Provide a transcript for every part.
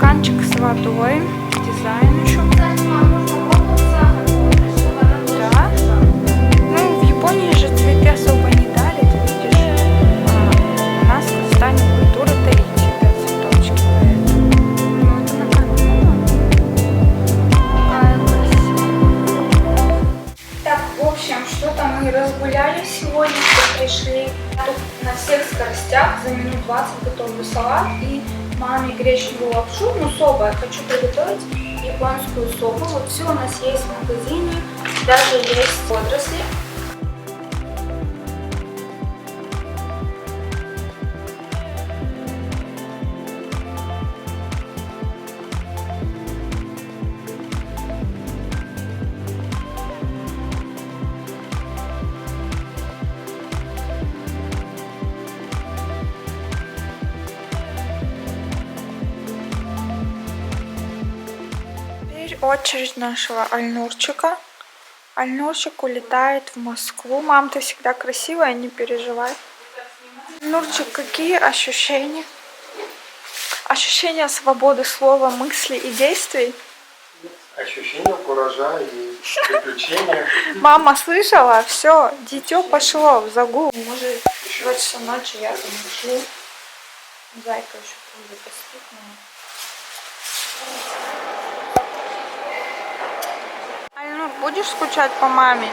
стаканчик с водой. Дизайн еще. Да. Ну, в Японии же цветы особо не дали, ты видишь. У нас в Казахстане культура дарить всегда цветочки. Ну, это на камеру. Какая красивая. Так, в общем, что-то мы разгулялись сегодня, пришли. Тут на всех скоростях за минут 20 готовлю салат и маме гречневую лапшу, ну соба. Я хочу приготовить японскую собу. Вот все у нас есть в магазине, даже есть водоросли. Очередь нашего Альнурчика. Альнурчик улетает в Москву. Мам, ты всегда красивая, не переживай. Альнурчик, какие ощущения? Ощущения свободы слова, мыслей и действий? Ощущения куража и приключения. Мама слышала? Все, дитё пошло в загул. Может, 2 часа ночи я там ушлю. Зайка еще тоже поспит. Альнур, будешь скучать по маме?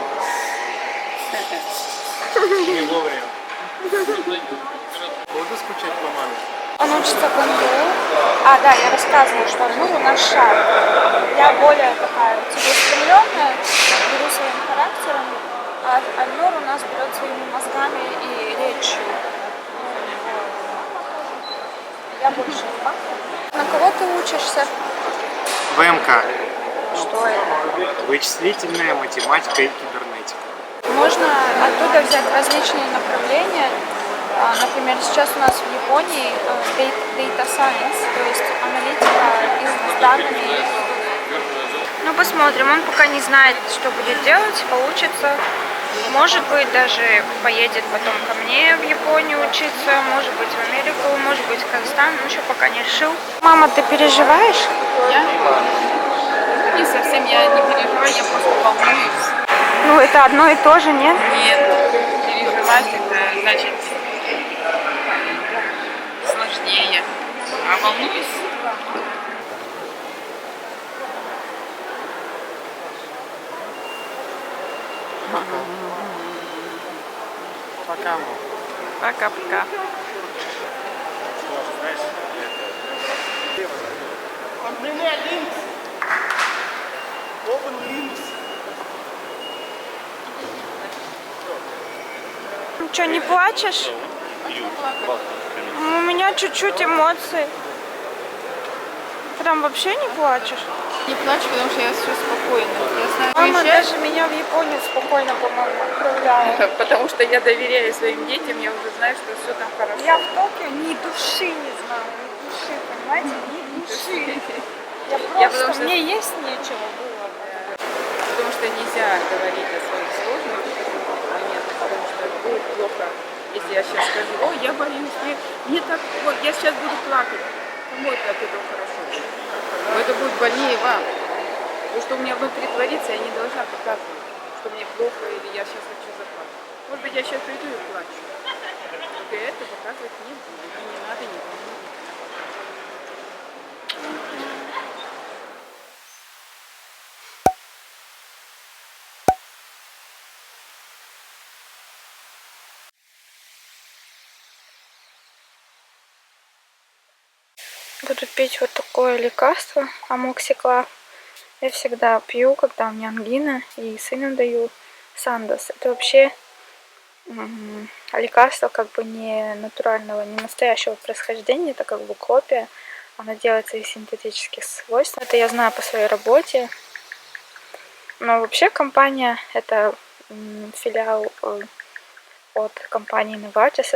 Не вовремя. Буду скучать по маме. Он учится в МГУ. А, да, я рассказывала, что Альнур у нас шар. Я более такая целеустремленная, беру своим характером, а Альнур у нас берет своими мозгами и речью. Я больше не. На кого ты учишься? ВМК. Что это? Вычислительная математика и кибернетика. Можно оттуда взять различные направления. Например, сейчас у нас в Японии Data Science, то есть аналитика с данными. Ну, посмотрим. Он пока не знает, что будет делать, получится. Может быть, даже поедет потом ко мне в Японию учиться, может быть, в Америку, может быть, в Казахстан. Он еще пока не решил. Мама, ты переживаешь? Я? Не совсем, я не переживаю, я просто волнуюсь. Ну, это одно и то же, нет? Нет, переживать это значит сложнее. А волнуюсь? Пока, мам. Пока-пока. Ну что, не плачешь? У меня чуть-чуть эмоций. Прям вообще не плачешь? Не плачу, потому что я все спокойно. Я знаю, Мама уезжать, даже меня в Японию спокойно, по-моему, отправляла. потому что я доверяю своим детям, я уже знаю, что все там хорошо. Я в Токио ни души не знала, ни души, понимаете, ни души. Я просто, потому что- мне есть нечего было. Потому что нельзя говорить о своих сложностях в этот момент, потому что будет плохо, если я сейчас скажу, ой, я боюсь, мне так, вот я сейчас буду плакать, кому это от этого хорошо? Но это будет больнее вам. То, что у меня внутри творится, я не должна показывать, что мне плохо или я сейчас хочу заплакать. Может быть, я сейчас приду и плачу. Только я это показывать не буду, и не надо никому. Буду пить вот такое лекарство, амоксиклав. Я всегда пью, когда у меня ангина, и сыну даю Сандос. Это вообще лекарство как бы не натурального, не настоящего происхождения, это как бы копия. Она делается из синтетических свойств. Это я знаю по своей работе. Но вообще компания, это филиал от компании Novartis,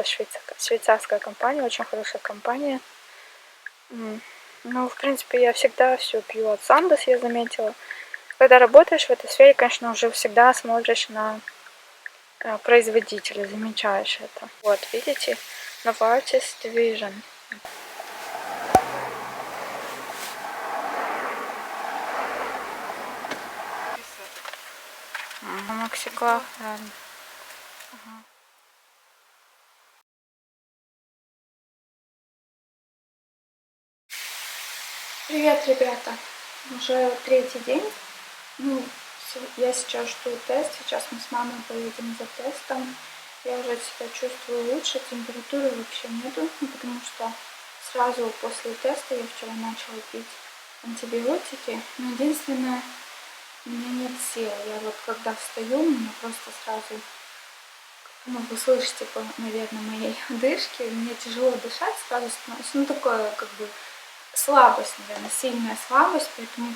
швейцарская компания, очень хорошая компания. Ну, в принципе, я всегда все пью от Сандос, я заметила. Когда работаешь в этой сфере, конечно, уже всегда смотришь на производителя, замечаешь это. Вот, видите, Novartis Division. Мексика, реально. Ага. Привет, ребята. Уже третий день. Ну, я сейчас жду тест. Сейчас мы с мамой поедем за тестом. Я уже себя чувствую лучше. Температуры вообще нету, потому что сразу после теста я вчера начала пить антибиотики. Но единственное, у меня нет сил. Я вот когда встаю, у меня просто сразу, ну, вы слышите, наверное, моей одышки, мне тяжело дышать, сразу становится, ну, такое, как бы, слабость, наверное, сильная слабость, поэтому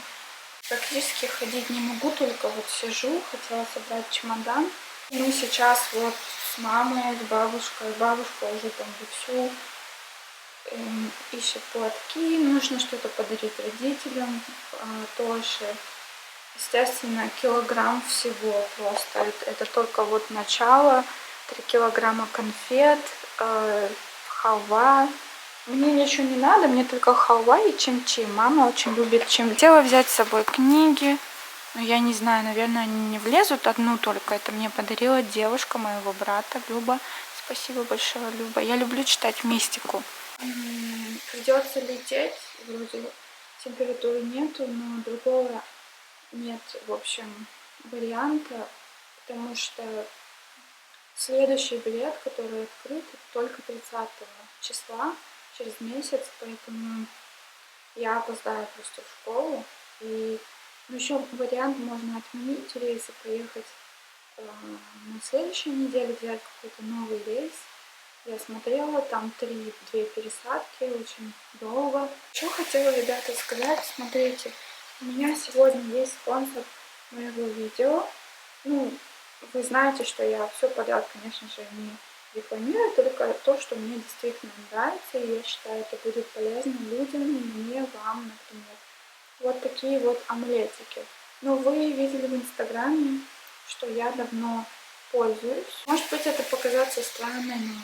практически ходить не могу, только вот сижу, хотела собрать чемодан. И мы сейчас вот с мамой, с бабушкой, бабушка уже там вовсю ищет платки, нужно что-то подарить родителям, тоже. Естественно, килограмм всего просто. Это только вот начало. 3 килограмма конфет, халва. Мне ничего не надо, мне только халва и чим-чим. Мама очень любит чим. Хотела взять с собой книги, но я не знаю, наверное, они не влезут. Одну только. Это мне подарила девушка моего брата, Люба. Спасибо большое, Люба. Я люблю читать мистику. Придется лететь. Вроде температуры нету, но другого нет, в общем, варианта, потому что следующий билет, который открыт, только 30 числа, через месяц, поэтому я опоздаю просто в школу. И еще вариант можно отменить рейс и поехать на следующей неделе, взять какой-то новый рейс. Я смотрела, там 2 пересадки, очень долго. Что хотела, ребята, сказать, смотрите, у меня сегодня есть спонсор моего видео. Ну, вы знаете, что я все подряд, конечно же, не рекламирую, только то, что мне действительно нравится, и я считаю, это будет полезно людям, мне, вам, например. Вот такие вот омлетики. Но вы видели в Инстаграме, что я давно пользуюсь. Может быть, это показаться странно, но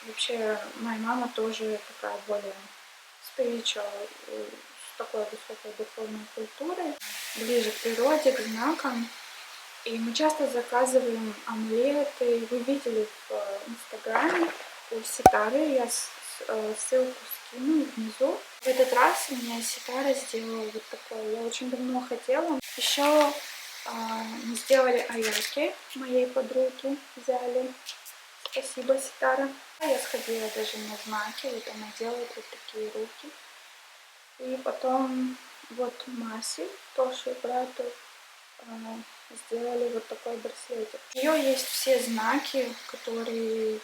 вообще моя мама тоже такая более spiritual, с такой высокой духовной культурой, ближе к природе, к знакам. И мы часто заказываем омлеты. Вы видели в Инстаграме у Ситары, я ссылку скину внизу. В этот раз у меня Ситара сделала вот такое. Я очень давно хотела. Еще мы сделали аяки моей подруги, взяли. Спасибо, Ситара. Я сходила даже на знаки, вот она делает вот такие руки. И потом вот Маси, тоже брату, сделали вот такой браслетик. У нее есть все знаки, которые,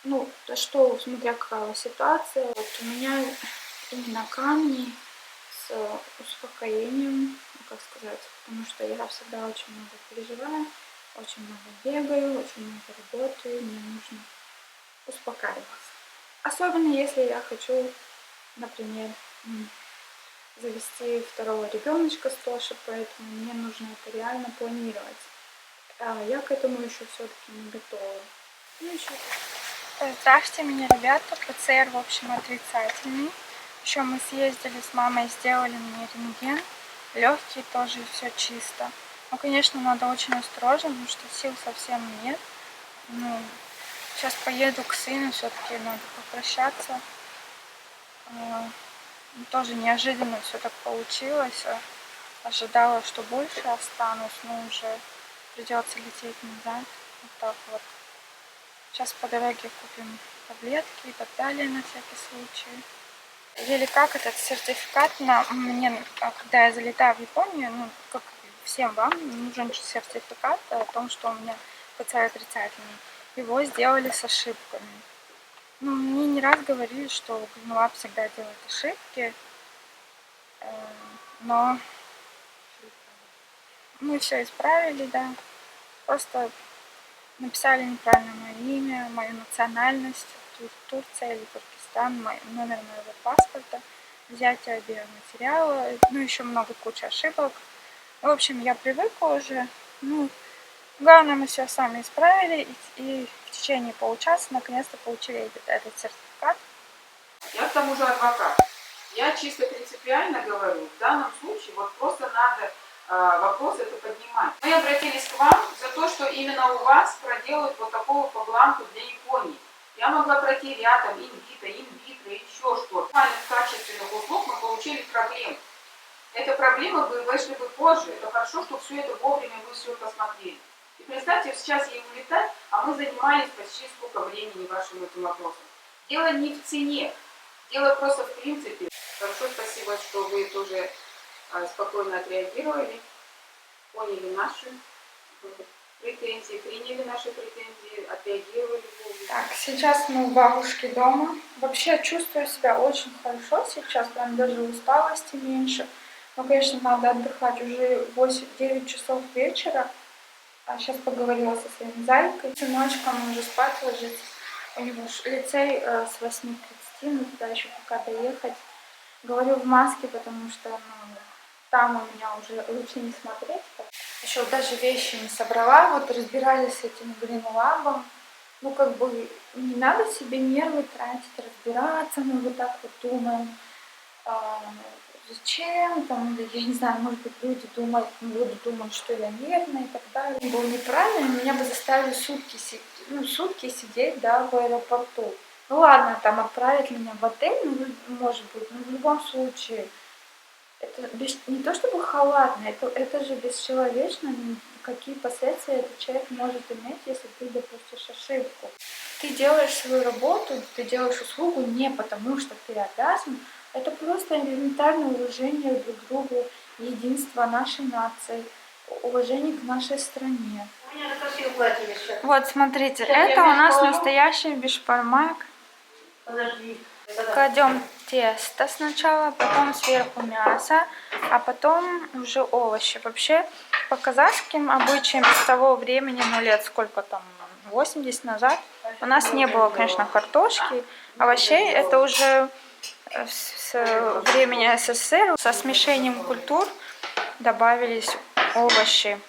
ну, то что, смотря какая ситуация. Вот у меня именно камни с успокоением, как сказать, потому что я всегда очень много переживаю, очень много бегаю, очень много работаю, мне нужно успокаиваться. Особенно если я хочу, например, завести второго ребеночка с Тошей, поэтому мне нужно это реально планировать. Я к этому еще все-таки не готова. Ну, еще. Здравствуйте, меня ребята. ПЦР, в общем, отрицательный. Еще мы съездили с мамой, сделали мне рентген. Легкие тоже, все чисто. Ну, конечно, надо очень осторожно, потому что сил совсем нет. Ну, сейчас поеду к сыну, все-таки надо попрощаться. Тоже неожиданно все так получилось. Ожидала, что больше останусь, но уже придется лететь назад. Вот так вот. Сейчас по дороге купим таблетки и так далее на всякий случай. Или как этот сертификат мне, когда я залетаю в Японию, ну, как всем вам, нужен сертификат о том, что у меня ПЦР отрицательный. Его сделали с ошибками. Ну, мне не раз говорили, что Гринлаб всегда делает ошибки, но мы все исправили, да. Просто написали неправильно мое имя, мою национальность, Турция или Туркестан, номер моего паспорта, взятие биоматериала, ну, еще много кучи ошибок. В общем, я привыкла уже. Ну, главное, мы все сами исправили, и в течение получаса наконец-то получили этот сертификат. Я к тому же адвокат. Я чисто принципиально говорю, в данном случае вот просто надо вопрос это поднимать. Мы обратились к вам за то, что именно у вас проделают вот такую по бланку для Японии. Я могла пройти рядом инвитро, еще что-то. В качественных услуг мы получили проблемы. Эта проблема вы вышли бы позже. Это хорошо, что все это вовремя вы все посмотрели. И представьте, сейчас ей улетать, а мы занимались почти сколько времени вашим этим вопросом. Дело не в цене, дело просто в принципе. Хорошо, спасибо, что вы тоже спокойно отреагировали, поняли наши претензии, приняли наши претензии, отреагировали. Так, сейчас мы у бабушки дома. Вообще чувствую себя очень хорошо сейчас, прям даже усталости меньше. Но, конечно, надо отдыхать. Уже 8-9 часов вечера. А сейчас поговорила со своим зайкой. Сыночком уже спать ложится. У него лицей с 8:30, ну туда еще пока доехать. Говорю в маске, потому что там у меня уже лучше не смотреть. Еще даже вещи не собрала. Вот разбирались с этим ламбом. Ну, как бы не надо себе нервы тратить, разбираться. Мы вот так вот думаем. Зачем, там, я не знаю, может быть, люди думают, будут думать, что я нервная и так далее. Было неправильно, меня бы заставили сутки сидеть, да, в аэропорту. Ну ладно, там отправят меня в отель, ну, может быть, но в любом случае, это не то чтобы халатно, это же бесчеловечно, какие последствия этот человек может иметь, если ты допустишь ошибку. Ты делаешь свою работу, ты делаешь услугу не потому, что ты обязан. Это просто элементарное уважение друг к другу, единство нашей нации, уважение к нашей стране. Вот, смотрите, это у нас настоящий бишбармак. Кладем тесто сначала, потом сверху мясо, а потом уже овощи. Вообще, по казахским обычаям с того времени, ну лет сколько там, 80 назад, у нас не было, конечно, картошки, овощей. Это уже с времени СССР со смешением культур добавились овощи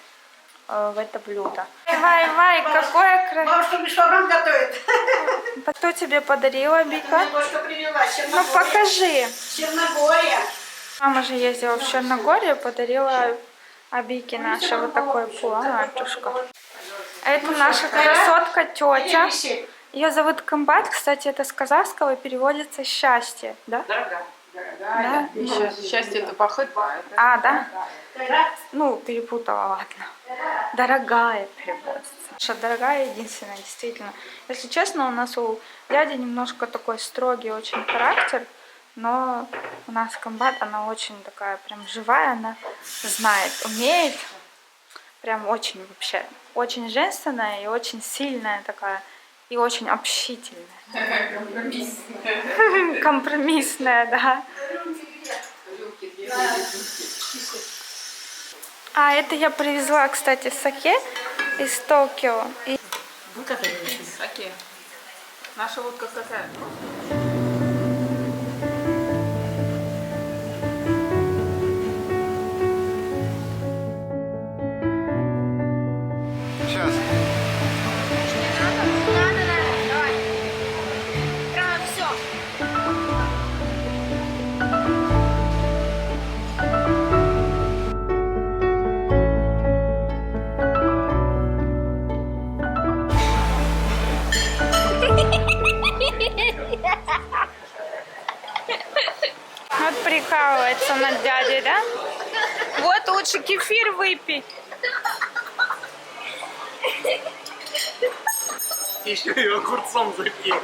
в это блюдо. Вай, какое красивое! Бабушка бишбармак готовит. Кто тебе подарила, Бика? Бабушка привела. Ну покажи. Черногория. Мама же ездила в Черногорию, подарила Абике наша вот такой платьюшко. Это наша красотка тетя. Ее зовут Комбат, кстати, это с казахского переводится счастье, да? Дорогая. Да? Счастье это поход. А, да? Ну, перепутала, ладно. Дорогая переводится. Что дорогая единственная, действительно. Если честно, у нас у дяди немножко такой строгий очень характер, но у нас Комбат, она очень такая прям живая, она знает, умеет. Прям очень вообще, очень женственная и очень сильная такая. И очень общительная. Компромиссная. Компромиссная, да. А это я привезла, кстати, саке из Токио. Саке. Наша водка какая? Сейчас. Вот прикалывается над дядей, да? Вот лучше кефир выпей. Еще и огурцом запил.